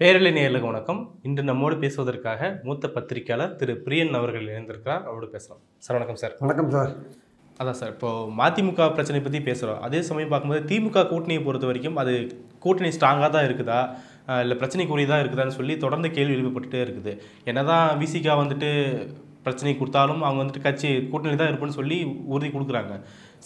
பேரலை நேயர்களுக்கு வணக்கம். இன்று நம்மோடு பேசுவதற்காக மூத்த பத்திரிகையாளர் திரு பிரியன் அவர்கள் இணைந்திருக்கிறார். அவரோடு பேசலாம். சார் வணக்கம் சார். வணக்கம் சார். அதான் சார், இப்போது மதிமுக பிரச்சனை பற்றி பேசுகிறோம். அதே சமயம் பார்க்கும்போது திமுக கூட்டணியை பொறுத்த வரைக்கும் அது கூட்டணி ஸ்ட்ராங்காக தான் இருக்குதா இல்லை பிரச்சனைக்குரியதாக இருக்குதான்னு சொல்லி தொடர்ந்து கேள்வி எழுப்பப்பட்டுட்டே இருக்குது. என்னதான் விசிகா வந்துட்டு பிரச்சனை கொடுத்தாலும் அவங்க வந்துட்டு கட்சி கூட்டணி தான் இருப்புன்னு சொல்லி உறுதி கொடுக்குறாங்க.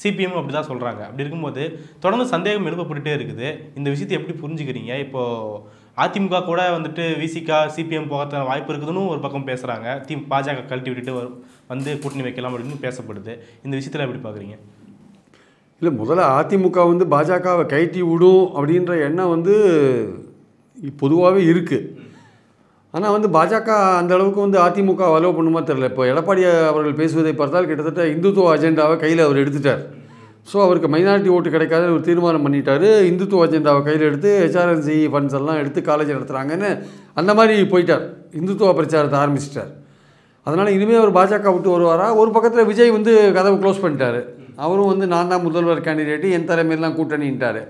சிபிஎம் அப்படி தான் சொல்கிறாங்க. அப்படி இருக்கும்போது தொடர்ந்து சந்தேகம் எழுப்பப்பட்டுட்டே இருக்குது. இந்த விஷயத்தை எப்படி புரிஞ்சுக்கிறீங்க? இப்போது அதிமுக கூட வந்துட்டு விசிகா சிபிஎம் போகிறதுக்கான வாய்ப்பு இருக்குதுன்னு ஒரு பக்கம் பேசுகிறாங்க. பாஜக கழட்டி விட்டுட்டு வந்து கூட்டணி வைக்கலாம் அப்படின்னு பேசப்படுது. இந்த விஷயத்தில் எப்படி பார்க்குறீங்க? இல்லை, முதல்ல அதிமுக பாஜகவை கைட்டி விடும் அப்படின்ற எண்ணம் பொதுவாகவே இருக்குது. ஆனால் பாஜக அந்த அளவுக்கு அதிமுக அலோவ் பண்ணுமா தெரியல. இப்போ எடப்பாடி அவர்கள் பேசுவதை பார்த்தால் கிட்டத்தட்ட இந்துத்துவ அஜெண்டாவை கையில் அவர் எடுத்துட்டார். ஸோ அவருக்கு மைனாரிட்டி ஓட்டு கிடைக்காத ஒரு தீர்மானம் பண்ணிட்டார். இந்துத்துவ அஜெண்டாவை கையில் எடுத்து ஹெச்ஆர்என்சி ஃபண்ட்ஸ் எல்லாம் எடுத்து காலேஜ் நடத்துகிறாங்கன்னு அந்த மாதிரி போயிட்டார். இந்துத்துவ பிரச்சாரத்தை ஆரம்பிச்சிட்டார். அதனால் இனிமேல் அவர் பாஜக விட்டு வருவாரா? ஒரு பக்கத்தில் விஜய் கதவை க்ளோஸ் பண்ணிட்டார். அவரும் நான் தான் முதல்வர் கேண்டிடேட்டு, என் தலைமையிலாம் கூட்டணின்ட்டார்.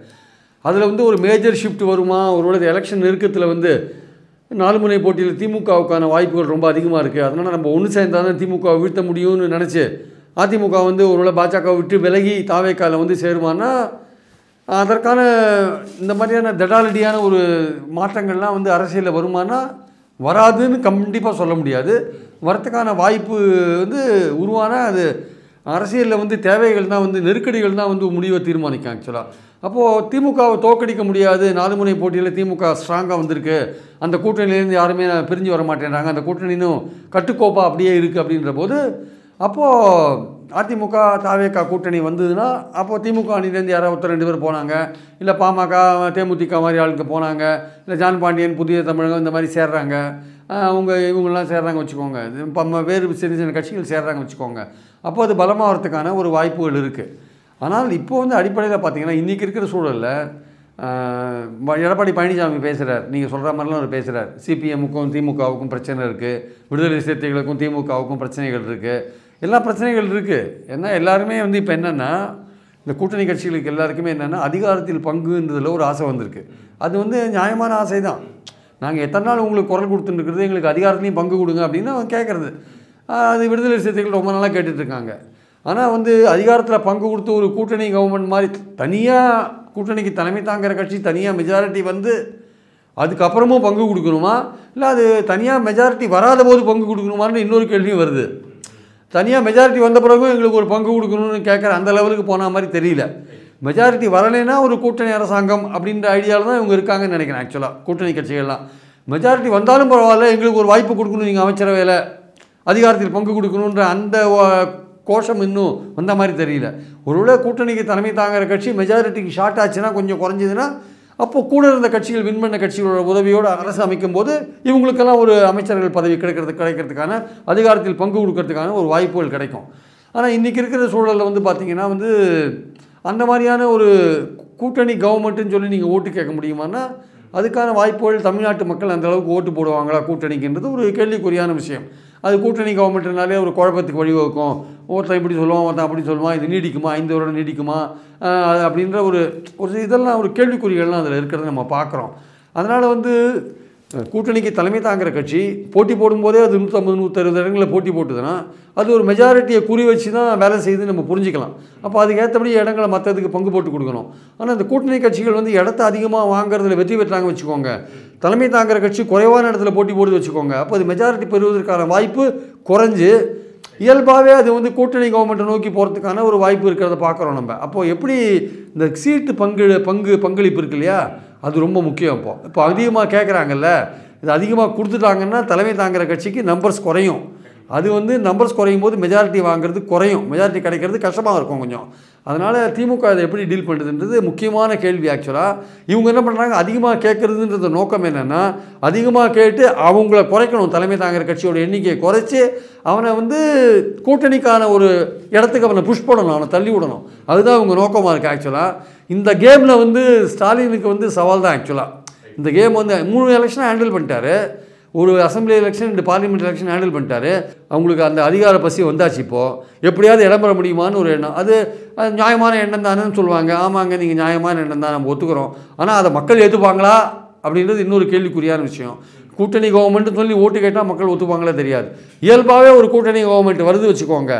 அதில் ஒரு மேஜர் ஷிஃப்ட் வருமா? ஒருவேளை எலெக்ஷன் நெருக்கத்தில் 4 முனை போட்டியில் திமுகவுக்கான வாய்ப்புகள் ரொம்ப அதிகமாக இருக்குது. அதனால் நம்ம ஒன்று சேர்ந்தால் தான் திமுகவை வீழ்த்த முடியும்னு நினச்சி அதிமுக ஒருவேளை பாஜக விட்டு விலகி தாவேக்கால சேருமானா அதற்கான இந்த மாதிரியான தடாலடியான ஒரு மாற்றங்கள்லாம் அரசியலில் வருமானா வராதுன்னு கண்டிப்பாக சொல்ல முடியாது. வரத்துக்கான வாய்ப்பு உருவானால் அது அரசியலில் தேவைகள் தான் நெருக்கடிகள் தான் முடிவை தீர்மானிக்கும் ஆக்சுவலாக. அப்போது திமுகவை தோற்கடிக்க முடியாது. 4 முனை போட்டியில் திமுக ஸ்ட்ராங்காக வந்திருக்கு. அந்த கூட்டணியிலேருந்து யாருமே பிரிஞ்சு வர மாட்டேன்றாங்க. அந்த கூட்டணியும் கட்டுக்கோப்பாக அப்படியே இருக்குது அப்படின்ற போது அப்போது அதிமுக தாவேகா கூட்டணி வந்ததுன்னா அப்போது திமுக அணிலேருந்து யாராவது ஒருத்தர் 2 பேர் போனாங்க, இல்லை பாமக தேமுதிக மாதிரி ஆளுக்கு போனாங்க, இல்லை ஜான் பாண்டியன் புதிய தமிழகம் இந்த மாதிரி சேர்றாங்க, இவங்கெல்லாம் சேர்றாங்க வச்சுக்கோங்க, இப்போ வேறு சின்ன சின்ன கட்சிகள் சேர்றாங்க வச்சுக்கோங்க. அப்போ அது பலமாகறதுக்கான ஒரு வாய்ப்புகள் இருக்குது. ஆனால் இப்போது அடிப்படையில் பார்த்திங்கன்னா இன்றைக்கி இருக்கிற சூழலில் எடப்பாடி பழனிசாமி பேசுகிறார். நீங்கள் சொல்கிற மாதிரிலாம் அவர் பேசுகிறார். சிபிஎம்முக்கும் திமுகவுக்கும் பிரச்சனை இருக்குது, விடுதலை சிறுத்தைகளுக்கும் திமுகவுக்கும் பிரச்சனைகள் இருக்குது, எல்லா பிரச்சனைகள் இருக்குது. ஏன்னா எல்லாருமே இப்போ என்னென்னா இந்த கூட்டணி கட்சிகளுக்கு எல்லாருக்குமே என்னென்னா அதிகாரத்தில் பங்குன்றதில் ஒரு ஆசை வந்திருக்கு. அது நியாயமான ஆசை தான். நாங்கள் எத்தனை நாள் உங்களுக்கு குரல் கொடுத்துட்டுருக்குறது, எங்களுக்கு அதிகாரத்துலையும் பங்கு கொடுங்க அப்படின்னு அவங்க கேட்குறது. அது விடுதலை சிறுத்தைகள் ரொம்ப நாளாக கேட்டுட்ருக்காங்க. ஆனால் அதிகாரத்தில் பங்கு கொடுத்து ஒரு கூட்டணி கவர்மெண்ட் மாதிரி தனியாக கூட்டணிக்கு தலைமை தாங்கிற கட்சி தனியாக மெஜாரிட்டி அதுக்கப்புறமும் பங்கு கொடுக்கணுமா, இல்லை அது தனியாக மெஜாரிட்டி வராத போது பங்கு கொடுக்கணுமான்னு இன்னொரு கேள்வியும் வருது. தனியாக மெஜாரிட்டி வந்த பிறகும் எங்களுக்கு ஒரு பங்கு கொடுக்கணும்னு கேட்குற அந்த லெவலுக்கு போன மாதிரி தெரியல. மெஜாரிட்டி வரலைன்னா ஒரு கூட்டணி அரசாங்கம் அப்படின்ற ஐடியாவில் தான் இவங்க இருக்காங்கன்னு நினைக்கிறேன். ஆக்சுவலாக கூட்டணி கட்சிகள்லாம் மெஜாரிட்டி வந்தாலும் பரவாயில்ல, எங்களுக்கு ஒரு வாய்ப்பு கொடுக்கணும், நீங்கள் அமைச்சரவையில் அதிகாரத்தில் பங்கு கொடுக்கணுன்ற அந்த கோஷம் இன்னும் வந்த மாதிரி தெரியல. ஒருவேளை கூட்டணிக்கு தலைமை தாங்கிற கட்சி மெஜாரிட்டிக்கு ஷார்ட் ஆச்சுன்னா, கொஞ்சம் குறைஞ்சதுன்னா, அப்போது கூட இருந்த கட்சிகள் வின் பண்ண கட்சிகளோட உதவியோடு அரசு அமைக்கும் போது இவங்களுக்கெல்லாம் ஒரு அமைச்சர்கள் பதவி கிடைக்கிறதுக்கான அதிகாரத்தில் பங்கு கொடுக்கறதுக்கான ஒரு வாய்ப்புகள் கிடைக்கும். ஆனால் இன்றைக்கி இருக்கிற சூழலில் பார்த்திங்கன்னா அந்த மாதிரியான ஒரு கூட்டணி கவர்மெண்ட்டுன்னு சொல்லி நீங்கள் ஓட்டு கேட்க முடியுமான்னா அதுக்கான வாய்ப்புகள் தமிழ்நாட்டு மக்கள் அந்தளவுக்கு ஓட்டு போடுவாங்களா கூட்டணிக்குன்றது ஒரு கேள்விக்குறியான விஷயம். அது கூட்டணி கவர்மெண்ட்னாலே ஒரு குழப்பத்துக்கு வழிவகுக்கும். ஒருத்தன் இப்படி சொல்லுவான், ஒருத்தன் அப்படி சொல்லுவான், இது நீடிக்குமா, 5 வருடம் நீடிக்குமா அப்படின்ற ஒரு இதெல்லாம் ஒரு கேள்விக்குறிகள்லாம் அதில் இருக்கிறத நம்ம பார்க்குறோம். அதனால் கூட்டணிக்கு தலைமை தாங்கிற கட்சி போட்டி போடும்போதே அது 150 160 இடங்களில் போட்டி போட்டுதுன்னா அது ஒரு மெஜாரிட்டியை குறி வச்சு தான் வேலை செய்யுதுன்னு நம்ம புரிஞ்சுக்கலாம். அப்போ அதுக்கு ஏற்றபடி இடங்களை மற்றதுக்கு பங்கு போட்டு கொடுக்கணும். ஆனால் இந்த கூட்டணி கட்சிகள் இடத்த அதிகமாக வாங்குறதுல வெற்றி பெற்றாங்க வச்சுக்கோங்க, தலைமை தாங்கிற கட்சி குறைவான இடத்துல போட்டி போடுது வச்சுக்கோங்க, அப்போ அது மெஜாரிட்டி பெறுவதற்கான வாய்ப்பு குறைஞ்சு இயல்பாகவே அது கூட்டணி கவர்மெண்ட்டை நோக்கி போகிறதுக்கான ஒரு வாய்ப்பு இருக்கிறத பார்க்குறோம் நம்ம. அப்போது எப்படி இந்த சீட்டு பங்களிப்பு இருக்கு இல்லையா, அது ரொம்ப முக்கியம். இப்போ அதிகமாக கேட்குறாங்கல்ல, இது அதிகமாக கொடுத்துட்டாங்கன்னா தலைமை தாங்கிற கட்சிக்கு நம்பர்ஸ் குறையும். அது நம்பர்ஸ் குறையும் போது மெஜாரிட்டி வாங்குறது குறையும், மெஜாரிட்டி கிடைக்கிறது கஷ்டமாக இருக்கும் கொஞ்சம். அதனால் திமுக அதை எப்படி டீல் பண்ணுறதுன்றது முக்கியமான கேள்வி. ஆக்சுவலாக இவங்க என்ன பண்ணுறாங்க, அதிகமாக கேட்குறதுன்றது நோக்கம் என்னென்னா அதிகமாக கேட்டு அவங்கள குறைக்கணும், தலைமை தாங்கிற கட்சியோட எண்ணிக்கையை குறைச்சி அவனை கூட்டணிக்கான ஒரு இடத்துக்கு அவனை புஷ் பண்ணணும், அவனை தள்ளி விடணும். அதுதான் அவங்க நோக்கமாக இருக்குது. ஆக்சுவலாக இந்த கேமில் ஸ்டாலினுக்கு சவால் தான். ஆக்சுவலாக இந்த கேம் 3 எலெக்ஷனை ஹேண்டில் பண்ணிட்டாரு. ஒரு assembly election 2 parliament election handle பண்ணிட்டாரு. அவங்களுக்கு அந்த அதிகார பசி வந்தாச்சு. இப்போது எப்படியாவது இடம் பெற முடியுமான்னு ஒரு எண்ணம். அது நியாயமான எண்ணம் தானேன்னு சொல்லுவாங்க. ஆமாங்க, நீங்கள் நியாயமான எண்ணம் தான், நம்ம ஒத்துக்கிறோம். ஆனால் அதை மக்கள் ஏற்றுப்பாங்களா அப்படின்றது இன்னொரு கேள்விக்குறியான விஷயம். கூட்டணி கவர்மெண்ட்டு சொல்லி ஓட்டு கேட்டால் மக்கள் ஒத்துப்பாங்களே தெரியாது. இயல்பாகவே ஒரு கூட்டணி கவர்மெண்ட் வருது வச்சுக்கோங்க,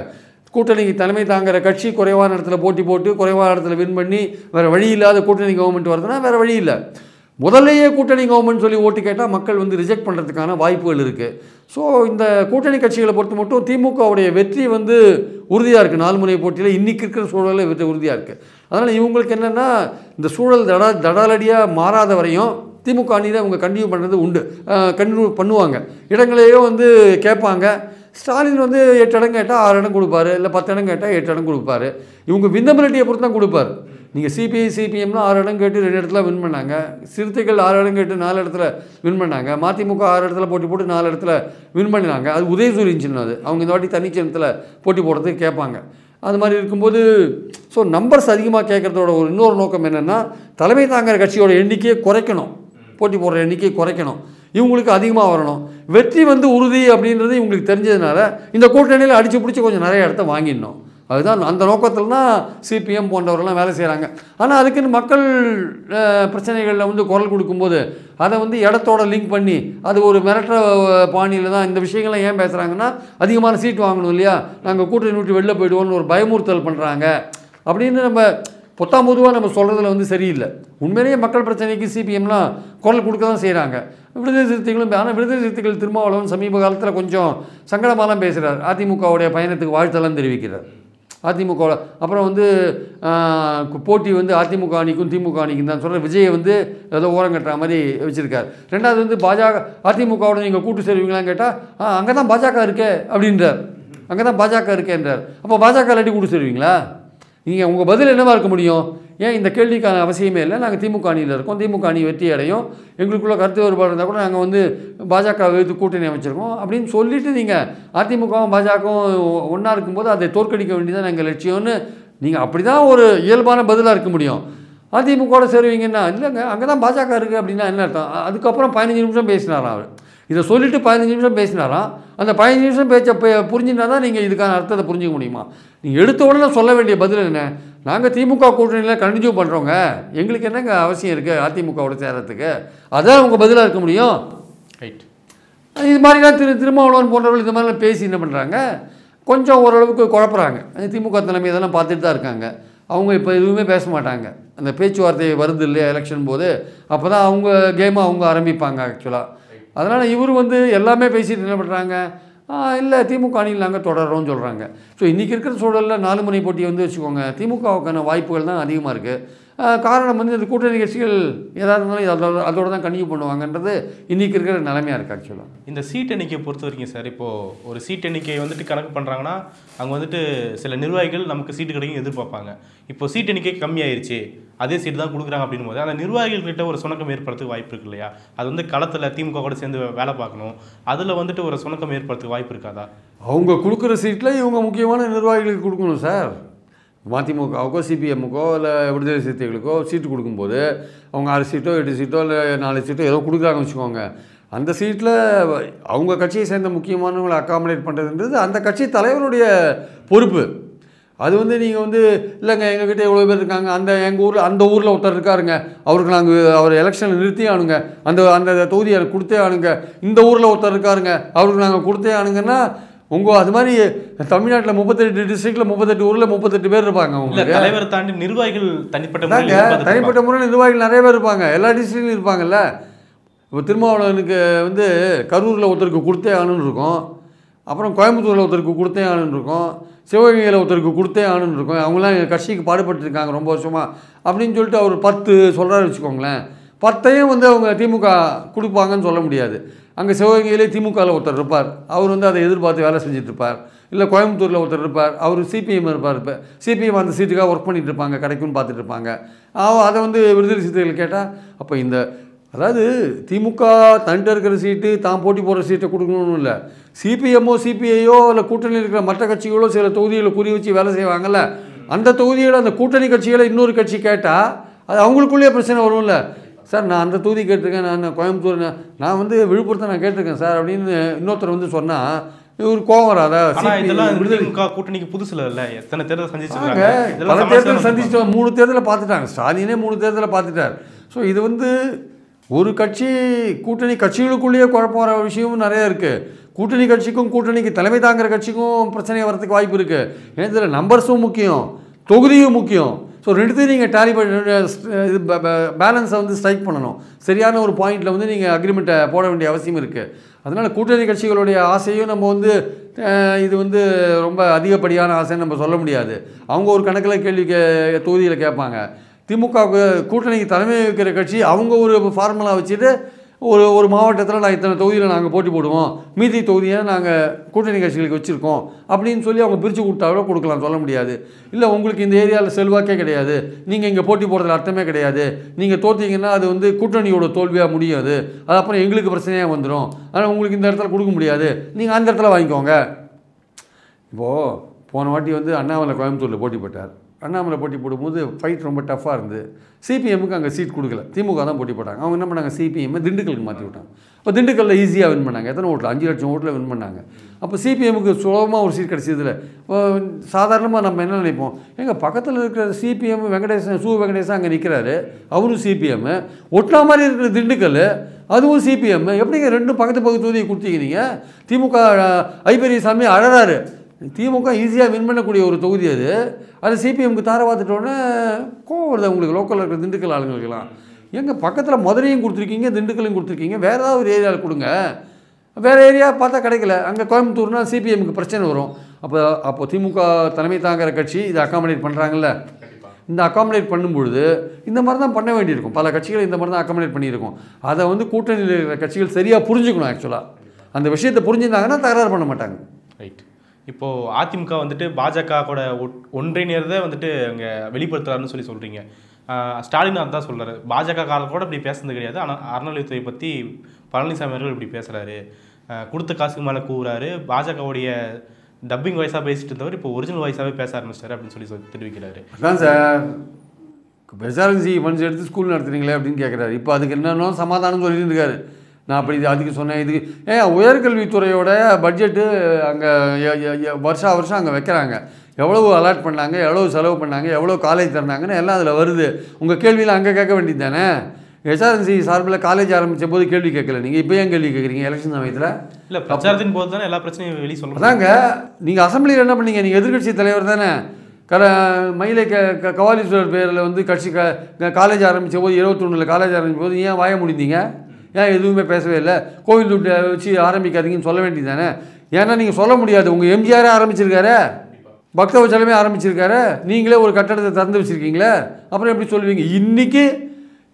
கூட்டணிக்கு தலைமை தாங்குகிற கட்சி குறைவான இடத்துல போட்டி போட்டு குறைவான இடத்துல வின் பண்ணி வேறு வழி இல்லாத கூட்டணி கவர்மெண்ட் வருதுன்னா வேறு வழி இல்லை. முதல்லையே கூட்டணி கவர்மெண்ட் சொல்லி ஓட்டு கேட்டால் மக்கள் வந்து ரிஜெக்ட் பண்ணுறதுக்கான வாய்ப்புகள் இருக்குது. ஸோ இந்த கூட்டணி கட்சிகளை பொறுத்த மட்டும் திமுகவுடைய வெற்றி வந்து உறுதியாக இருக்குது. 4 முனை போட்டியில் இன்றைக்கி இருக்கிற சூழலில் வெற்றி உறுதியாக இருக்குது. அதனால் இவங்களுக்கு என்னென்னா இந்த சூழல் தடாலடியாக மாறாத வரையும் திமுக அணியில் அவங்க கண்டினியூ பண்ணுறது உண்டு, கண்டினியூ பண்ணுவாங்க. இடங்களையோ வந்து கேட்பாங்க. ஸ்டாலின் வந்து 8 இடம் கேட்டால் 6 இடம் கொடுப்பாரு, இல்லை 10 இடம் கேட்டால் 8 இடம் கொடுப்பாரு. இவங்க வின்னபிலிட்டியை பொறுத்து தான் கொடுப்பார். நீங்கள் சிபிஐ சிபிஎம்லாம் 6 இடம் கேட்டு 2 இடத்துல வின் பண்ணாங்க, சிறுத்தைகள் 6 இடம் கேட்டு 4 இடத்துல வின் பண்ணாங்க, மதிமுக 6 இடத்துல போட்டி போட்டு 4 இடத்துல வின் பண்ணினாங்க. அது உதயசூரியன் சின்னம், அது அவங்க இந்த வாட்டி தனிச்சின்னத்தில் போட்டி போடுறதுக்கு கேட்பாங்க. அது மாதிரி இருக்கும்போது ஸோ நம்பர்ஸ் அதிகமாக கேட்குறதோட ஒரு இன்னொரு நோக்கம் என்னென்னா தலைமை தாங்குகிற கட்சியோட எண்ணிக்கையை குறைக்கணும், போட்டி போடுற எண்ணிக்கையை குறைக்கணும், இவங்களுக்கு அதிகமாக வரணும். வெற்றி வந்து உறுதி அப்படின்றது இவங்களுக்கு தெரிஞ்சதுனால இந்த கூட்டணியில் அடித்து பிடிச்சி கொஞ்சம் நிறைய இடத்த வாங்கிடணும். அதுதான் அந்த நோக்கத்தில் தான் சிபிஎம் போன்றவர்கள்லாம் வேலை செய்கிறாங்க. ஆனால் அதுக்குன்னு மக்கள் பிரச்சனைகளில் வந்து குரல் கொடுக்கும்போது அதை வந்து இடத்தோட லிங்க் பண்ணி அது ஒரு மிரட்டுற பாணியில் தான் இந்த விஷயங்கள்லாம் ஏன் பேசுகிறாங்கன்னா, அதிகமான சீட் வாங்கணும் இல்லையா, நாங்கள் கூட்டணி விட்டு வெளில போய்டுவோம்னு ஒரு பயமுறுத்தல் பண்ணுறாங்க அப்படின்னு நம்ம பொத்தாம்பொதுவாக நம்ம சொல்கிறதுல வந்து சரியில்லை. உண்மையிலேயே மக்கள் பிரச்சனைக்கு சிபிஎம்லாம் குரல் கொடுக்க தான் செய்கிறாங்க. விடுதலை சிறுத்தைகளும், ஆனால் விடுதலை சிறுத்தைகள் திருமாவளவன் சமீப காலத்தில் கொஞ்சம் சங்கடமாலாம் பேசுகிறார். அதிமுகவுடைய பயணத்துக்கு வாழ்த்தெல்லாம் தெரிவிக்கிறார். அதிமுக அப்புறம் வந்து போட்டி வந்து அதிமுக அணிக்கும் திமுக அணிக்கும் தான் சொல்கிற விஜயை வந்து ஏதோ ஓரம் கட்டுற மாதிரி வச்சுருக்கார். ரெண்டாவது வந்து பாஜக அதிமுகவோட நீங்கள் கூட்டு சேருவீங்களான்னு கேட்டால் அங்கே தான் பாஜக இருக்கே அப்படின்றார், அங்கே தான் பாஜக இருக்கேன்றார். அப்போ பாஜக இல்லாட்டி கூட்டு சேருவீங்களா? நீங்கள் உங்கள் பதில் என்னவாக இருக்க முடியும்? ஏன் இந்த கேள்விக்கான அவசியமே இல்லை. நாங்கள் திமுக அணியில் இருக்கோம், திமுக அணி வெற்றி அடையும், எங்களுக்குள்ள கருத்து வேறுபாடு இருந்தால் கூட நாங்கள் வந்து பாஜக எதிர்த்து கூட்டணி அமைச்சிருக்கோம் அப்படின்னு சொல்லிவிட்டு நீங்கள் அதிமுகவும் பாஜகவும் ஒன்றா இருக்கும்போது அதை தோற்கடிக்க வேண்டியதான் எங்கள் லட்சியம்னு நீங்கள் அப்படி தான் ஒரு இயல்பான பதிலாக இருக்க முடியும். அதிமுகவோட சேருவீங்கன்னா இல்லைங்க அங்கே தான் பாஜக இருக்குது அப்படின்னா என்ன அர்த்தம்? அதுக்கப்புறம் 15 நிமிஷம் பேசினாராம் அவர். இதை சொல்லிவிட்டு 15 நிமிஷம் பேசினாராம். அந்த 15 நிமிஷம் பேச்சை புரிஞ்சுனா தான் நீங்கள் இதுக்கான அர்த்தத்தை புரிஞ்சிக்க முடியுமா? நீங்கள் எடுத்த உடனே சொல்ல வேண்டிய பதில் என்ன? நாங்கள் திமுக கூட்டணியில் கண்டினியூ பண்ணுறோங்க, எங்களுக்கு என்னங்க அவசியம் இருக்குது அதிமுகவோட சேரத்துக்கு, அதான் உங்கள் பதிலாக இருக்க முடியும். ரைட். இது மாதிரிலாம் திருமாவளவன் போன்றவர்கள் இது மாதிரிலாம் பேசி என்ன பண்ணுறாங்க, கொஞ்சம் ஓரளவுக்கு குழப்புறாங்க. திமுக தலைமை இதெல்லாம் பார்த்துட்டு தான் இருக்காங்க. அவங்க இப்போ எதுவுமே பேச மாட்டாங்க. அந்த பேச்சுவார்த்தை வருது இல்லையா எலெக்ஷன் போது, அப்போ தான் அவங்க கேமை அவங்க ஆரம்பிப்பாங்க ஆக்சுவலாக. அதனால் இவர் வந்து எல்லாமே பேசிட்டு என்ன பண்ணுறாங்க, இல்லை திமுக அணியில் நாங்கள் தொடர்றோம்னு சொல்கிறாங்க. ஸோ இன்றைக்கி இருக்கிற சூழலில் 4 முனை போட்டி வந்து வச்சுக்கோங்க, திமுகவுக்கான வாய்ப்புகள் தான் அதிகமாக இருக்குது. காரணம் வந்து இந்த கூட்டணி கட்சிகள் ஏதாவது இருந்தாலும் அதோட தான் கண்டினியூ பண்ணுவாங்கன்றது இன்றைக்கி இருக்கிற நிலைமையாக இருக்குது ஆக்சுவலாக. இந்த சீட் எண்ணிக்கையை பொறுத்த வரைக்கும் சார், இப்போது ஒரு சீட் எண்ணிக்கையை வந்துட்டு கணக்கு பண்ணுறாங்கன்னா அங்கே வந்துட்டு சில நிர்வாகிகள் நமக்கு சீட்டு கிடைக்கும் எதிர்பார்ப்பாங்க. இப்போ சீட் எண்ணிக்கை கம்மியாயிருச்சு, அதே சீட்டு தான் கொடுக்குறாங்க அப்படின்னும் போது அந்த நிர்வாகிகள்கிட்ட ஒரு சுணக்கம் ஏற்படுறதுக்கு வாய்ப்பு இருக்கு இல்லையா? அது வந்து களத்தில் திமுக கூட சேர்ந்து வேலை பார்க்கணும், அதில் வந்துட்டு ஒரு சுணக்கம் ஏற்படுறதுக்கு வாய்ப்பு இருக்காதா? அவங்க கொடுக்குற சீட்டில் இவங்க முக்கியமான நிர்வாகிகளுக்கு கொடுக்கணும் சார். மதிமுகவுக்கோ சிபிஎம்முக்கோ இல்லை விடுதலை சிறுத்தைகளுக்கோ சீட்டு கொடுக்கும்போது அவங்க 6 சீட்டோ 8 சீட்டோ இல்லை 4 சீட்டோ ஏதோ கொடுக்குறாங்கன்னு வச்சுக்கோங்க. அந்த சீட்டில் அவங்க கட்சியை சேர்ந்த முக்கியமானவங்களை அக்காமடேட் பண்ணுறதுன்றது அந்த கட்சி தலைவருடைய பொறுப்பு. அது வந்து நீங்கள் வந்து இல்லைங்க எங்ககிட்ட எவ்வளோ பேர் இருக்காங்க, அந்த ஊரில் ஒருத்தர் இருக்காருங்க, அவருக்கு நாங்கள் அவர் எலெக்ஷனில் நிறுத்தி ஆனுங்க, அந்த தொகுதியை எனக்கு கொடுத்தே ஆனுங்க, இந்த ஊரில் ஒருத்தர் இருக்காருங்க அவருக்கு நாங்கள் கொடுத்தே ஆனுங்கன்னா அது மாதிரி தமிழ்நாட்டில் 38 டிஸ்ட்ரிக்டில் 38 ஊரில் 38 பேர் இருப்பாங்க. உங்களுக்கு தலைவர் தாண்டி நிர்வாகிகள் தனிப்பட்ட முறை நிர்வாகிகள் நிறைய பேர் இருப்பாங்க, எல்லா டிஸ்ட்ரிக்ட்லையும் இருப்பாங்கல்ல. இப்போ திருமாவளவனுக்கு வந்து கரூரில் ஒருத்தருக்கு கொடுத்தே ஆணுன்னு இருக்கும், அப்புறம் கோயம்புத்தூரில் ஒருத்தருக்கு கொடுத்தே ஆணுன்னு இருக்கும், சிவகங்கையில் ஒருத்தருக்கு கொடுத்தே ஆணுன்னு இருக்கும். அவங்களாம் எங்கள் கட்சிக்கு பாடுபட்டுருக்காங்க ரொம்ப வருஷமாக அப்படின்னு சொல்லிட்டு அவர் 10 சொல்கிறாரு வச்சுக்கோங்களேன். 10ஐயும் வந்து அவங்க திமுக கொடுப்பாங்கன்னு சொல்ல முடியாது. அங்கே சிவகங்கையிலே திமுகவில் ஒருத்தர் இருப்பார், அவர் வந்து அதை எதிர்பார்த்து வேலை செஞ்சுட்ருப்பார். இல்லை கோயம்புத்தூரில் ஒருத்தர் இருப்பார், அவர் சிபிஎம் இருப்பார். இப்போ சிபிஎம் அந்த சீட்டுக்காக ஒர்க் பண்ணிகிட்டு இருப்பாங்க, கிடைக்கும்னு பார்த்துட்டு இருப்பாங்க. அதை வந்து விடுதலை சிறுத்தைகள் கேட்டால் அப்போ அதாவது திமுக தன்னிட்ட இருக்கிற சீட்டு தான் போட்டி போடுற சீட்டை கொடுக்கணும்னு இல்லை, சிபிஎம்மோ சிபிஐயோ இல்லை கூட்டணியில் இருக்கிற மற்ற கட்சிகளோ சில தொகுதிகளை குறி வச்சு வேலை செய்வாங்கல்ல, அந்த தொகுதிகளை அந்த கூட்டணி கட்சிகளை இன்னொரு கட்சி கேட்டால் அது அவங்களுக்குள்ளேயே பிரச்சனை வரும்ல. சார் நான் அந்த தொகுதி கேட்டிருக்கேன், நான் கோயம்புத்தூர், நான் வந்து விழுப்புரத்தை நான் கேட்டிருக்கேன் சார் அப்படின்னு இன்னொருத்தர் வந்து சொன்னால் இவர் கோவம் வராதா? கூட்டணிக்கு புதுசுல இல்லை, எத்தனை தேர்தல் சந்திச்சாங்க, பல தேர்தல் சந்திச்சு 3 தேர்தலை பார்த்துட்டாங்க, ஸ்டாலினே 3 தேர்தலை பார்த்துட்டார். ஸோ இது வந்து ஒரு கட்சி கூட்டணி கட்சிகளுக்குள்ளேயே குழப்பம் வர விஷயமும் நிறைய இருக்குது. கூட்டணி கட்சிக்கும் கூட்டணிக்கு தலைமை தாங்குற கட்சிக்கும் பிரச்சனை வரதுக்கு வாய்ப்பு இருக்குது. ஏன்னா இதில் நம்பர்ஸும் முக்கியம், தொகுதியும் முக்கியம். ஸோ ரெண்டுத்தையும் நீங்கள் டேலி இது பேலன்ஸை வந்து ஸ்ட்ரைக் பண்ணணும். சரியான ஒரு பாயிண்டில் வந்து நீங்கள் அக்ரிமெண்ட்டை போட வேண்டிய அவசியம் இருக்குது. அதனால் கூட்டணி கட்சிகளுடைய ஆசையும் நம்ம வந்து இது வந்து ரொம்ப அதிகப்படியான ஆசைன்னு நம்ம சொல்ல முடியாது. அவங்க ஒரு கணக்கில் கேள்வி தொகுதியில் கேட்பாங்க. திமுகவுக்கு கூட்டணிக்கு தலைமை வைக்கிற கட்சி அவங்க ஒரு ஃபார்முலா வச்சுட்டு ஒரு மாவட்டத்தில் நான் இத்தனை தொகுதியில் நாங்கள் போட்டி போடுவோம், மீதி தொகுதியை நாங்கள் கூட்டணி கட்சிகளுக்கு வச்சுருக்கோம் அப்படின்னு சொல்லி அவங்க பிரித்து கொடுத்தாலும் கொடுக்கலாம், சொல்ல முடியாது. இல்லை உங்களுக்கு இந்த ஏரியாவில் செல்வாக்கே கிடையாது, நீங்கள் இங்கே போட்டி போடுறதுல அர்த்தமே கிடையாது, நீங்கள் தோற்றீங்கன்னா அது வந்து கூட்டணியோட தோல்வியாக முடியாது, அது அப்புறம் எங்களுக்கு பிரச்சனையாக வந்துடும், ஆனால் உங்களுக்கு இந்த இடத்துல கொடுக்க முடியாது, நீங்கள் அந்த இடத்துல வாங்கிக்கோங்க. இப்போது போன வாட்டி வந்து அண்ணாமலை கோயம்புத்தூரில் போட்டி போட்டார். அண்ணாமலை போட்டி போடும்போது ஃபைட் ரொம்ப டஃப்பாக இருந்து சிபிஎம்முக்கு அங்கே சீட் கொடுக்கல, திமுக தான் போட்டி போட்டாங்க. அவங்க என்ன பண்ணாங்க, சிபிஎம்மை திண்டுக்கலுக்கு மாற்றி விட்டாங்க. இப்போ திண்டுக்கல்லில் ஈஸியாக வின் பண்ணாங்க. எத்தனை ஓட்டில் 5 லட்சம் ஓட்டில் வின் பண்ணாங்க. அப்போ சிபிஎம்முக்கு சுலபமாக ஒரு சீட் கிடச்சதில்ல. சாதாரணமாக நம்ம என்ன நினைப்போம், எங்கள் பக்கத்தில் இருக்கிற சிபிஎம் வெங்கடேசன் வெங்கடேசன் அங்கே நிற்கிறாரு, அவரும் சிபிஎம்மு, ஒட்டினா மாதிரி இருக்கிற திண்டுக்கல் அதுவும் சிபிஎம், எப்படிங்க ரெண்டும் பக்கத்து தொகுதியை கொடுத்தீங்க நீங்கள்? திமுக ஐபெரியசாமி அழறாரு, திமுக ஈஸியாக வின் பண்ணக்கூடிய ஒரு தொகுதி அது சிபிஎம்க்கு தார பார்த்துட்டோன்னே கோவம் வருது அவங்களுக்கு, லோக்கலில் இருக்கிற திண்டுக்கல் ஆளுங்களுக்கெல்லாம். எங்கள் பக்கத்தில் மதுரையும் கொடுத்துருக்கீங்க, திண்டுக்கலையும் கொடுத்துருக்கீங்க, வேறு ஏதாவது ஒரு ஏரியாவில் கொடுங்க. வேறு ஏரியா பார்த்தா கிடைக்கல, அங்கே கோயம்புத்தூர்னால் சிபிஎம்க்கு பிரச்சனை வரும். அப்போ திமுக தலைமை தாங்கிற கட்சி இதை அக்காமடேட் பண்ணுறாங்கல்ல. இந்த அக்காமடேட் பண்ணும்பொழுது இந்த மாதிரி தான் பண்ண வேண்டியிருக்கும். பல கட்சிகள் இந்த மாதிரி தான் அக்காமடேட் பண்ணியிருக்கும். அதை வந்து கூட்டணியில் இருக்கிற கட்சிகள் சரியாக புரிஞ்சுக்கணும். ஆக்சுவலாக அந்த விஷயத்தை புரிஞ்சுருந்தாங்கன்னா தகராறு பண்ண மாட்டாங்க. ரைட். இப்போது அதிமுக வந்துட்டு பாஜக கூட ஒன்றிணைறதை வந்துட்டு அங்கே வெளிப்படுத்துறாருன்னு சொல்கிறீங்க. ஸ்டாலின் அதான் சொல்கிறாரு, பாஜக காலம் கூட இப்படி பேசுனது கிடையாது, ஆனால் அறநிலையத்துறை பற்றி பழனிசாமி அவர்கள் இப்படி பேசுகிறாரு, கொடுத்த காசுக்கு மேலே கூறாரு, பாஜகவுடைய டப்பிங் வாய்ஸாக பேசிட்டு இருந்தவர் இப்போ ஒரிஜினல் வாய்ஸாகவே பேச ஆரம்பிச்சிட்டாரு அப்படின்னு சொல்லி தெரிவிக்கிறாரு. அதான் சார், எஸ்ஆர்என்சி ஃபண்ட்ஸ் எடுத்து ஸ்கூல் நடத்துறீங்களே அப்படின்னு கேட்குறாரு. இப்போ அதுக்கு என்னென்னோ சமாதானம் சொல்லிட்டு இருக்காரு. நான் அப்படி அதுக்கு சொன்னேன், இதுக்கு உயர்கல்வித்துறையோட பட்ஜெட்டு அங்கே வருஷம் அங்கே வைக்கிறாங்க, எவ்வளோ அலாட் பண்ணாங்க, எவ்வளோ செலவு பண்ணாங்க, எவ்வளோ காலேஜ் திறந்தாங்கன்னு எல்லாம் அதில் வருது. உங்கள் கேள்வியில் அங்கே கேட்க வேண்டியது தானே? எஸ்ஆர்என்சி சார்பில் காலேஜ் ஆரம்பித்த போது கேள்வி கேட்கல, நீங்கள் இப்போ ஏன் கேள்வி கேட்குறீங்க எலெக்ஷன் சமயத்தில்? இல்லை, பிரச்சாரத்தின் போது தானே எல்லா பிரச்சனையும் வெளியே சொல்லுங்கள். அதாங்க, நீங்கள் அசம்பிளியில் என்ன பண்ணீங்க, நீங்கள் எதிர்கட்சி தலைவர் தானே. மயிலை கவாலீஸ்வரர் பேரில் வந்து கட்சி காலேஜ் ஆரம்பித்த போது 21 காலேஜ் ஆரம்பித்த போது ஏன் வாய முடிந்தீங்க? ஏன் எதுவுமே பேசவே இல்லை? கோவில் துட்டை வச்சு ஆரம்பிக்காதீங்கன்னு சொல்ல வேண்டியது தானே? ஏன்னா நீங்கள் சொல்ல முடியாது, உங்கள் எம்ஜிஆரே ஆரம்பிச்சிருக்காரு, பக்தவச்சலமே ஆரம்பிச்சிருக்காரு, நீங்களே ஒரு கட்டடத்தை திறந்து வச்சுருக்கீங்களே, அப்புறம் எப்படி சொல்லுவீங்க? இன்றைக்கி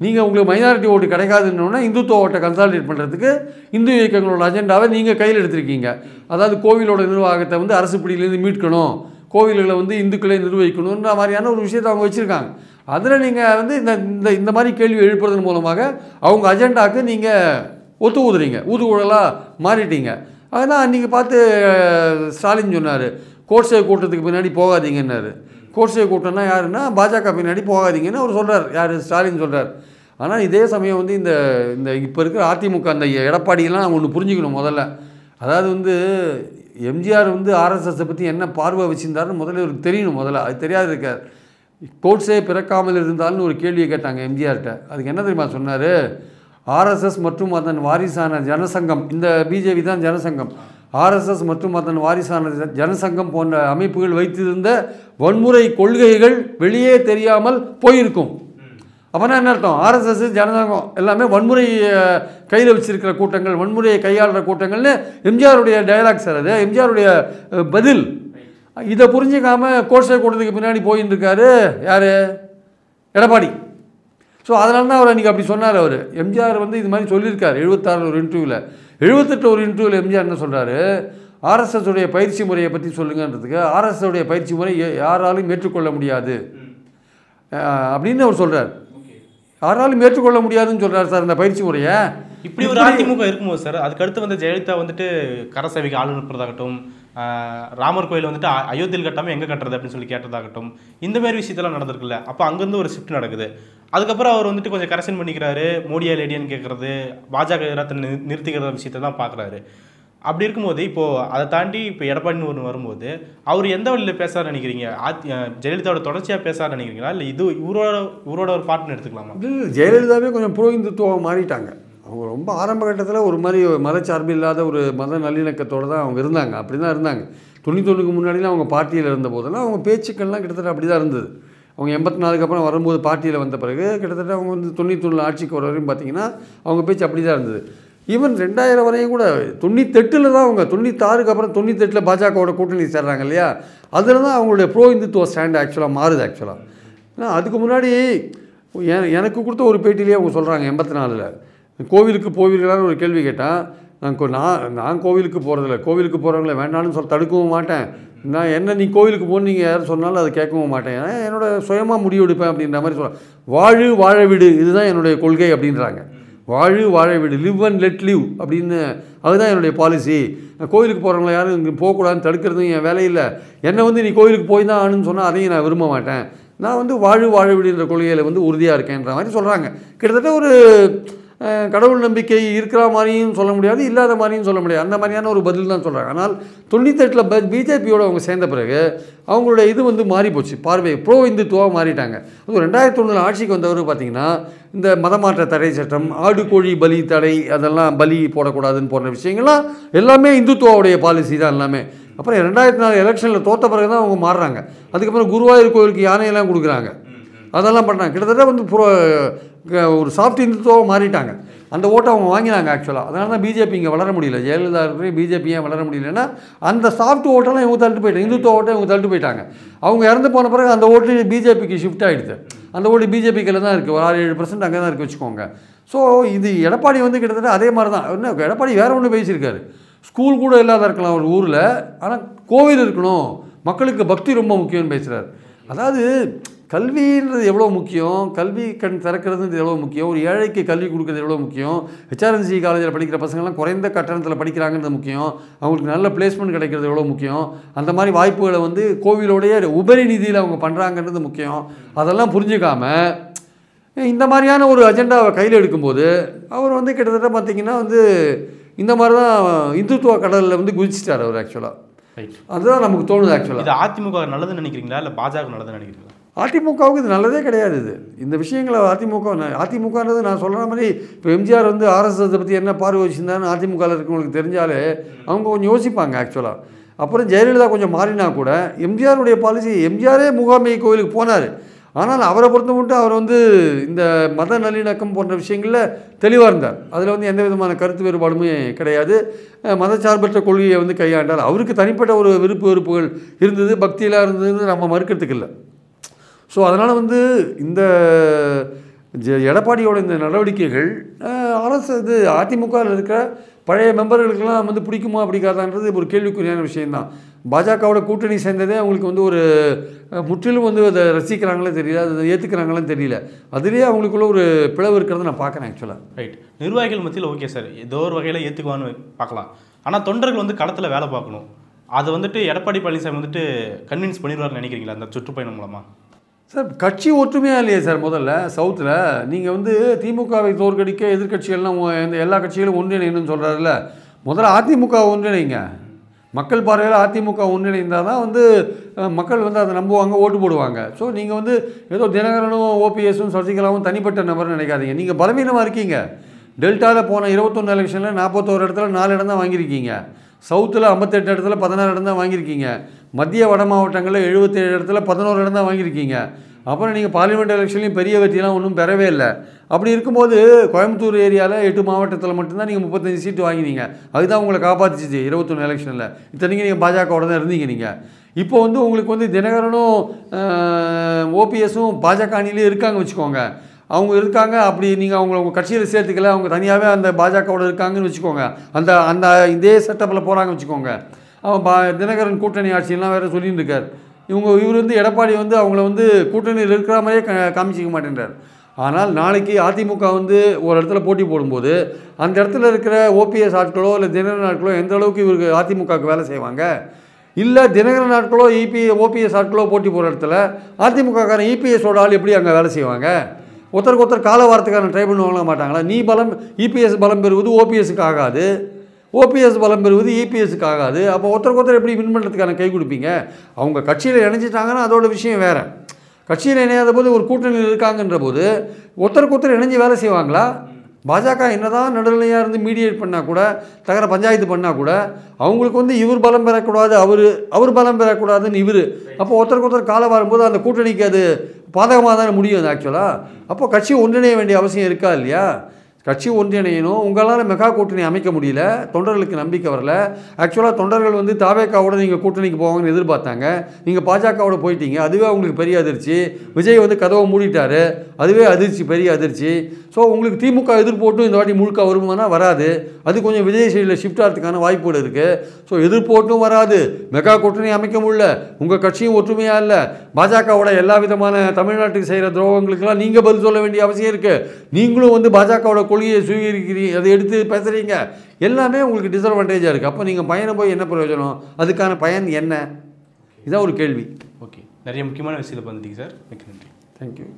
நீங்கள் உங்களுக்கு மைனாரிட்டி ஓட்டு கிடைக்காதுன்னொன்னே இந்துத்துவ ஓட்டை கன்சாலிடேட் பண்ணுறதுக்கு இந்து இயக்கங்களோட அஜெண்டாவை நீங்கள் கையில் எடுத்திருக்கீங்க. அதாவது கோவிலோட நிர்வாகத்தை வந்து அரசு பிடியிலேருந்து மீட்கணும், கோவில்களை வந்து இந்துக்களே நிர்வகிக்கணுன்ற மாதிரியான ஒரு விஷயத்தை அவங்க வச்சுருக்காங்க. அதில் நீங்கள் வந்து இந்த மாதிரி கேள்வி எழுப்புறதன் மூலமாக அவங்க அஜெண்டாவுக்கு நீங்கள் ஊதுகுழலாக மாறிட்டீங்க. அதனால் அன்றைக்கி பார்த்து ஸ்டாலின் சொன்னார், கோட்சே கூட்டத்துக்கு பின்னாடி போகாதீங்கன்னாரு. கோட்சே கூட்டம்னா யாருன்னா பாஜக பின்னாடி போகாதீங்கன்னு அவர் சொல்கிறார். யார்? ஸ்டாலின் சொல்கிறார். ஆனால் இதே சமயம் வந்து இந்த இப்போ இருக்கிற அதிமுக அந்த எடப்பாடியெல்லாம் ஒன்று புரிஞ்சுக்கணும் முதல்ல. அதாவது வந்து எம்ஜிஆர் வந்து ஆர்எஸ்எஸை பற்றி என்ன பார்வை வச்சுருந்தாருன்னு முதல்ல இவருக்கு தெரியணும். முதல்ல அது தெரியாது இருக்கார். கோட்ஸே பிறக்காமல் இருந்தாலும் ஒரு கேள்வியை கேட்டாங்க எம்ஜிஆர்கிட்ட. அதுக்கு என்ன தெரியுமா சொன்னார்? ஆர்எஸ்எஸ் மற்றும் அதன் வாரிசான ஜனசங்கம், இந்த பிஜேபி தான் ஜனசங்கம், ஆர்எஸ்எஸ் மற்றும் அதன் வாரிசான ஜனசங்கம் போன்ற அமைப்புகள் வைத்திருந்த வன்முறை கொள்கைகள் வெளியே தெரியாமல் போயிருக்கும். அப்போனா என்ன அர்த்தம்? ஆர்எஸ்எஸ் ஜனசங்கம் எல்லாமே வன்முறை கையில் வச்சிருக்கிற கூட்டங்கள், வன்முறையை கையாளுற கூட்டங்கள்னு எம்ஜிஆருடைய டயலாக் சார். அது எம்ஜிஆருடைய பதில். இதை புரிஞ்சிக்காமல் கோட்ஸே கூட்டத்துக்கு பின்னாடி போயின்னு இருக்காரு யார்? எடப்பாடி. ஸோ அதனால தான் அவர் அன்றைக்கி அப்படி சொன்னார். அவர் எம்ஜிஆர் வந்து இது மாதிரி சொல்லியிருக்கார் 76 ஒரு இன்டர்வியூவில். 78 ஒரு இன்டர்வியூவில் எம்ஜிஆர் என்ன சொல்கிறாரு? ஆர்எஸ்எஸ் உடைய பயிற்சி முறையை பற்றி சொல்லுங்கன்றதுக்கு, ஆர்எஸ்எஸ் உடைய பயிற்சி முறை யாராலும் ஏற்றுக்கொள்ள முடியாது அப்படின்னு அவர் சொல்கிறார். யாராலும் ஏற்றுக்கொள்ள முடியாதுன்னு சொல்கிறார் சார் இந்த பயிற்சி முறையை. இப்படி ஒரு அதிமுக இருக்கும்போது சார், அதுக்கடுத்து வந்து ஜெயலலிதா வந்துட்டு கரசேவைக்கு ஆள் அனுப்புறதாகட்டும், ராமர் கோயில் வந்துட்டு அயோத்தியில் கட்டாமல் எங்கே கட்டுறது அப்படின்னு சொல்லி கேட்டதாகட்டும், இந்த மாதிரி விஷயத்தெல்லாம் நடந்திருக்குல்ல. அப்போ அங்கேருந்து ஒரு ஷிஃப்ட் நடக்குது. அதுக்கப்புறம் அவர் வந்துட்டு கொஞ்சம் கரெக்ஷன் பண்ணிக்கிறாரு, மோடியா லேடியான்னு கேட்குறது, பாஜக எதிராக நிறுத்திக்கிற விஷயத்தை தான் பார்க்குறாரு. அப்படி இருக்கும்போது இப்போது அதை தாண்டி இப்போ எடப்பாடின்னு ஒன்று வரும்போது அவர் எந்த வழியில் பேசாரு நினைக்கிறீங்க? ஜெயலலிதாவோட தொடர்ச்சியாக பேசாரு நினைக்கிறீங்களா, இல்லை இது இவரோட ஒரு பார்ட்னர் எடுத்துக்கலாமா? ஜெயலலிதாவே கொஞ்சம் ப்ரோ இந்துத்துவம் மாறிட்டாங்க. அவங்க ரொம்ப ஆரம்ப கட்டத்தில் ஒரு மாதிரி மதச்சார்பு இல்லாத ஒரு மத நல்லிணக்கத்தோடு தான் அவங்க இருந்தாங்க. அப்படி தான் இருந்தாங்க. 91க்கு முன்னாடிலாம் அவங்க பார்ட்டியில் இருந்த போதெல்லாம் அவங்க பேச்சுக்கள்லாம் கிட்டத்தட்ட அப்படி தான் இருந்தது. அவங்க 84க்கு அப்புறம் வரும்போது பார்ட்டியில் வந்த பிறகு கிட்டத்தட்ட அவங்க வந்து 91 ஆட்சிக்கு வர வரையும் பார்த்திங்கன்னா அவங்க பேச்சு அப்படி தான் இருந்தது. ஈவன் 2000 வரையும் கூட 98ல் தான் அவங்க 96க்கு அப்புறம் 98ல் பாஜகவோட கூட்டணி சேர்றாங்க இல்லையா, அதில் தான் அவங்களுடைய ப்ரோ இந்துத்துவ ஸ்டாண்ட் ஆக்சுவலாக மாறுது. ஆக்சுவலாக ஏன்னா அதுக்கு முன்னாடி எனக்கு கொடுத்த ஒரு பேட்டிலேயே அவங்க சொல்கிறாங்க 84ல் கோவிலுக்கு போவீர்களான்னு ஒரு கேள்வி கேட்டால், நான் கோவிலுக்கு போகிறதில்ல, கோவிலுக்கு போகிறவங்கள வேண்டான்னு சொல்ல தடுக்கவும் மாட்டேன், நான் என்ன நீ கோவிலுக்கு போகணும் நீங்கள் யாரும் சொன்னாலும் அதை கேட்கவும் மாட்டேன், ஏன்னா என்னோட சுயமாக முடிவெடுப்பேன் அப்படின்ற மாதிரி சொல்கிறேன். வாழு வாழ விடு, இதுதான் என்னுடைய கொள்கை அப்படின்றாங்க. வாழு வாழ விடு, லிவ் அண்ட் லெட் லிவ் அப்படின்னு, அதுதான் என்னுடைய பாலிசி. நான் கோவிலுக்கு போகிறவங்கள யாரும் இங்கே போகக்கூடாதுன்னு தடுக்கிறதும் என் வேலையில், என்னை வந்து நீ கோவிலுக்கு போய் தான் ஆணுன்னு சொன்னால் அதையும் நான் விரும்ப மாட்டேன், நான் வந்து வாழு வாழ விடுன்ற கொள்கையில் வந்து உறுதியாக இருக்கேன்ற மாதிரி சொல்கிறாங்க. கிட்டத்தட்ட ஒரு கடவுள் நம்பிக்கை இருக்கிற மாதிரியும் சொல்ல முடியாது, இல்லாத மாதிரியும் சொல்ல முடியாது, அந்த மாதிரியான ஒரு பதில் தான் சொல்கிறாங்க. ஆனால் 98ல் பிஜேபியோடு அவங்க சேர்ந்த பிறகு அவங்களுடைய இது வந்து மாறி போச்சு, பார்வை ப்ரோ இந்துத்துவாக மாறிட்டாங்க. அது 2001 ஆட்சிக்கு வந்தவர் பார்த்திங்கன்னா இந்த மதமாற்ற தடை சட்டம், ஆடு கோழி பலி தடை, அதெல்லாம் பலி போடக்கூடாதுன்னு போன்ற விஷயங்கள்லாம் எல்லாமே இந்துத்துவாவுடைய பாலிசி தான் எல்லாமே. அப்புறம் 2004 எலெக்ஷனில் தோற்ற பிறகு தான் அவங்க மாறுறாங்க. அதுக்கப்புறம் குருவாயூர் கோயிலுக்கு யானையெல்லாம் கொடுக்குறாங்க, அதெல்லாம் பண்ணுறாங்க. கிட்டத்தட்ட வந்து ஒரு சாஃப்ட் இந்துத்துவம் மாறிட்டாங்க. அந்த ஓட்டை அவங்க வாங்கினாங்க ஆக்சுவலாக. அதனால தான் பிஜேபி இங்கே வளர முடியல. ஜெயலலிதா இருக்கிற பிஜேபி ஏன் வளர முடியலன்னா அந்த சாஃப்ட் ஓட்டெல்லாம் இவங்க தள்ளிட்டு போயிட்டாங்க, இந்துத்துவ ஓட்டை இவங்க தள்ளிட்டு போயிட்டாங்க. அவங்க இறந்து போன பிறகு அந்த ஓட்டு பிஜேபிக்கு ஷிஃப்ட் ஆகிடுது. அந்த ஓட்டு பிஜேபிக்கில் தான் இருக்குது, ஒரு 6-7% அங்கே தான் இருக்குது வச்சுக்கோங்க. ஸோ இது எடப்பாடி வந்து கிட்டத்தட்ட அதே மாதிரி தான். இன்னும் எடப்பாடி வேறு ஒன்று பேசியிருக்காரு, ஸ்கூல் கூட இல்லாத இருக்கலாம் ஒரு ஊரில், ஆனால் கோவில் இருக்கணும், மக்களுக்கு பக்தி ரொம்ப முக்கியம்னு பேசுகிறார். அதாவது கல்வின்றது எவ்வளோ முக்கியம், கல்வி கண் திறக்கிறதுன்றது எவ்வளோ முக்கியம், ஒரு ஏழைக்கு கல்வி கொடுக்குறது எவ்வளோ முக்கியம், ஹெச்ஆர்என்சி காலேஜில் படிக்கிற பசங்கள்லாம் குறைந்த கட்டணத்தில் படிக்கிறாங்கன்றது முக்கியம், அவங்களுக்கு நல்ல பிளேஸ்மெண்ட் கிடைக்கிறது எவ்வளோ முக்கியம், அந்த மாதிரி வாய்ப்புகளை வந்து கோவிலோடைய உபரி நிதியில் அவங்க பண்ணுறாங்கன்றது முக்கியம். அதெல்லாம் புரிஞ்சுக்காமல் இந்த மாதிரியான ஒரு அஜெண்டாவை கையில் எடுக்கும்போது அவர் வந்து கிட்டத்தட்ட பார்த்திங்கன்னா வந்து இந்த மாதிரி தான் இந்துத்துவ கடலில் வந்து குதிச்சிட்டார் அவர் ஆக்சுவலாக. அதுதான் நமக்கு தோணுது ஆக்சுவலாக. இது அதிமுக நல்லதுன்னு நினைக்கிறீங்களா, இல்லை பாஜக நல்லதுன்னு நினைக்கிறீங்களா? அதிமுகவுக்கு இது நல்லதே கிடையாது. இது இந்த விஷயங்களை அதிமுகன்றது நான் சொல்கிற மாதிரி இப்போ எம்ஜிஆர் வந்து ஆர்எஸ்எஸை பற்றி என்ன பார்வை வச்சுருந்தான்னு அதிமுகவில் இருக்கவங்களுக்கு தெரிஞ்சாலே அவங்க கொஞ்சம் யோசிப்பாங்க ஆக்சுவலாக. அப்புறம் ஜெயலலிதா கொஞ்சம் மாறினா கூட எம்ஜிஆருடைய பாலிசி, எம்ஜிஆரே முகாமை கோவிலுக்கு போனார், ஆனால் அவரை பொறுத்த மட்டும் அவர் வந்து இந்த மத நல்லிணக்கம் போன்ற விஷயங்களில் தெளிவாக இருந்தார். அதில் வந்து எந்த விதமான கருத்து வேறுபாடுமே கிடையாது. மதச்சார்பற்ற கொள்கையை வந்து கையாண்டார். அவருக்கு தனிப்பட்ட ஒரு விருப்பு வெறுப்புகள் இருந்தது, பக்தியெலாம் இருந்ததுன்னு நம்ம மறுக்கிறதுக்கு இல்லை. ஸோ அதனால் வந்து இந்த எடப்பாடியோட இந்த நடவடிக்கைகள் அரசு இது அதிமுகவில் இருக்கிற பழைய மெம்பர்களுக்கெல்லாம் வந்து பிடிக்குமா பிடிக்காதான்றது ஒரு கேள்விக்குறியான விஷயந்தான். பாஜகவோட கூட்டணி சேர்ந்ததே அவங்களுக்கு வந்து ஒரு முற்றிலும் வந்து அதை ரசிக்கிறாங்களே தெரியல, அதை ஏற்றுக்கிறாங்களேன்னு தெரியல. அதுலேயே அவங்களுக்குள்ள ஒரு பிளவு இருக்கிறத நான் பார்க்குறேன் ஆக்சுவலாக. ரைட், நிர்வாகிகள் மத்தியில் ஓகே சார், ஏதோ ஒரு வகையில் ஏற்றுக்குவான்னு பார்க்கலாம். ஆனால் தொண்டர்கள் வந்து களத்தில் வேலை பார்க்கணும், அதை வந்துட்டு எடப்பாடி பழனிசாமி வந்துட்டு கன்வின்ஸ் பண்ணிடுவார்னு நினைக்கிறீங்களா அந்த சுற்றுப்பயணம் மூலமாக? சார் கட்சி ஒற்றுமையாக இல்லையே சார். முதல்ல சவுத்தில் நீங்கள் வந்து திமுகவை தோற்கடிக்க எதிர்கட்சிகள்லாம் எல்லா கட்சிகளும் ஒன்றிணைன்னு சொல்கிறாருல்ல, முதல்ல அதிமுக ஒன்றிணைங்க. மக்கள் பார்வையில் அதிமுக ஒன்றிணைந்தால் தான் வந்து மக்கள் வந்து அதை நம்புவாங்க, ஓட்டு போடுவாங்க. ஸோ நீங்கள் வந்து ஏதோ தினகரனும் ஓபிஎஸும் சசிகலாவும் தனிப்பட்ட நபர்னு நினைக்காதீங்க. நீங்கள் பலவீனமாக இருக்கீங்க. டெல்டாவில் போன 21 எலெக்ஷனில் 41 இடத்துல 4 இடம் தான் வாங்கியிருக்கீங்க. சவுத்தில் 58 இடத்துல 16 இடம் தான் வாங்கியிருக்கீங்க. மத்திய வட மாவட்டங்களில் 77 இடத்துல 11 இடம் தான் வாங்கியிருக்கீங்க. அப்புறம் நீங்கள் பார்லிமெண்ட் எலெக்ஷன்லையும் பெரிய வெற்றிலாம் ஒன்றும் பெறவே இல்லை. அப்படி இருக்கும்போது கோயம்புத்தூர் ஏரியாவில் 8 மாவட்டத்தில் மட்டும்தான் நீங்கள் 35 சீட்டு வாங்கினீங்க. அதுதான் உங்களை காப்பாற்றிச்சிச்சு 21 எலெக்ஷனில். இத்தனைக்கும் நீங்கள் பாஜகவோட தான் இருந்தீங்க. நீங்கள் இப்போ வந்து உங்களுக்கு வந்து தினகரனும் ஓபிஎஸும் பாஜக அணியிலே இருக்காங்க வச்சுக்கோங்க. அவங்க இருக்காங்க, அப்படி நீங்கள் அவங்க உங்கள் கட்சியில் சேர்த்துக்கல, அவங்க தனியாகவே அந்த பாஜகவோட இருக்காங்கன்னு வச்சுக்கோங்க. அந்த அந்த இதே செட்டப்பில் போகிறாங்க வச்சுக்கோங்க. அவன் தினகரன் கூட்டணி ஆட்சியெல்லாம் வேறு சொல்லிட்டு இருக்கார். இவர் வந்து எடப்பாடி வந்து அவங்கள வந்து கூட்டணியில் இருக்கிற மாதிரியே காமிச்சிக்க மாட்டேன்றார். ஆனால் நாளைக்கு அதிமுக வந்து ஒரு இடத்துல போட்டி போடும்போது அந்த இடத்துல இருக்கிற ஓபிஎஸ் ஆட்களோ இல்லை தினகரன் ஆட்களோ எந்த அளவுக்கு இவருக்கு அதிமுகவுக்கு வேலை செய்வாங்க? இல்லை தினகரன் ஆட்களோ ஓபிஎஸ் ஆட்களோ போட்டி போகிற இடத்துல அதிமுகக்காரன் இபிஎஸோட ஆள் எப்படி அங்கே வேலை செய்வாங்க? ஒருத்தருக்கு ஒருத்தர் கால வாரத்துக்காரன் ட்ரை பண்ணுவாங்களா மாட்டாங்களா? நீ பலம் இபிஎஸ் பலம் பெறுவது ஓபிஎஸ்க்கு ஆகாது, ஓபிஎஸ் பலம் பெறுவது இபிஎஸ்க்கு ஆகாது. அப்போ ஒருத்தருக்கு எப்படி வின் பண்ணுறதுக்கான கை கொடுப்பீங்க? அவங்க கட்சியில் இணைஞ்சிட்டாங்கன்னா அதோட விஷயம் வேறு. கட்சியில் இணையாத போது ஒரு கூட்டணியில் இருக்காங்கன்ற போது ஒருத்தருக்கு இணைஞ்சு வேலை செய்வாங்களா? பாஜக என்னதான் நடுநிலையாக இருந்து மீடியேட் பண்ணால் கூட, தகர பஞ்சாயத்து பண்ணால் கூட, அவங்களுக்கு இவர் பலம் பெறக்கூடாது, அவர் பலம் பெறக்கூடாதுன்னு இவர். அப்போ ஒருத்தருக்கு காலம் வரும்போது அந்த கூட்டணிக்கு அது பாதகமாக தானே முடியும் அது ஆக்சுவலாக. அப்போ கட்சி ஒன்றிணைய வேண்டிய அவசியம் இருக்கா இல்லையா? கட்சி ஒன்றிணையணும். உங்களால் மெகா கூட்டணி அமைக்க முடியல, தொண்டர்களுக்கு நம்பிக்கை வரல. ஆக்சுவலாக தொண்டர்கள் தாவேக்காவோட நீங்கள் கூட்டணிக்கு போவாங்கன்னு எதிர்பார்த்தாங்க. நீங்கள் பாஜகவோட போயிட்டீங்க, அதுவே அவங்களுக்கு பெரிய அதிர்ச்சி. விஜய் கதவை மூடிட்டார், அதுவே அதிர்ச்சி, பெரிய அதிர்ச்சி. ஸோ உங்களுக்கு திமுக எதிர்ப்போட்டும் இந்த வாட்டி முழுக்க வருமானா வராது. அது கொஞ்சம் விஜய் சைடில் ஷிஃப்ட் ஆகிறதுக்கான வாய்ப்புகள் இருக்குது. ஸோ எதிர்ப்போட்டும் வராது, மெகா கூட்டணி அமைக்க முடியல, உங்கள் கட்சியும் ஒற்றுமையாக இல்லை. பாஜகவோட எல்லா விதமான தமிழ்நாட்டுக்கு செய்கிற துரோகங்களுக்கெல்லாம் நீங்கள் பதில் சொல்ல வேண்டிய அவசியம் இருக்குது. நீங்களும் பாஜகவோட கொள்கையை சுவீகரிக்கிறீங்க, அதை எடுத்து பேசுகிறீங்க. எல்லாமே உங்களுக்கு டிஸ்அட்வான்டேஜாக இருக்குது. அப்போ நீங்கள் பயணம் போய் என்ன பிரயோஜனம்? அதுக்கான பயன் என்ன? இதான் ஒரு கேள்வி. ஓகே, நிறைய முக்கியமான விஷயத்தை பண்ணிட்டீங்க சார். மிக்க நன்றி. தேங்க்யூ.